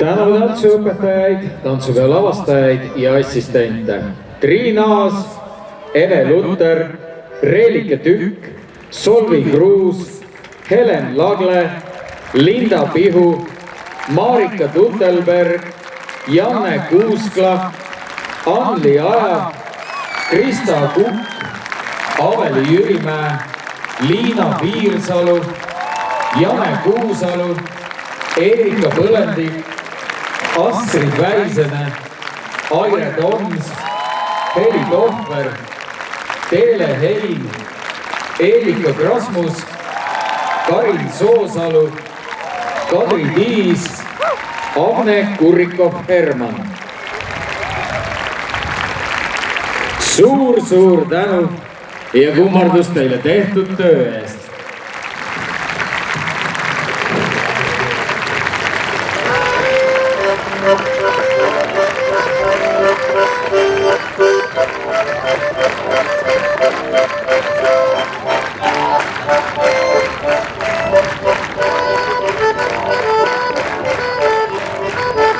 Täname tantsuõpetajaid, tantsupeo lavastajaid ja assistente. Triin Aas, Eve Lutter, Reelike Tükk, Solvi Kruus, Helen Lagle, Linda Pihu, Marika Tutelberg, Janne Kuuskla, Anli Aja, Krista Kukk, Aveli Jürimäe, Liina Piirsalu, Jane Kuusalu, Erika Põlendik, Astrid Väisene, Aire Toms, Heli Tohver, Teele Hein, Eelika Krasmus, Karin Soosalu, Kadri Tiis, Agne Kurrikov-Herman. Suur-suur tänu ja kummardus teile tehtud töö eest.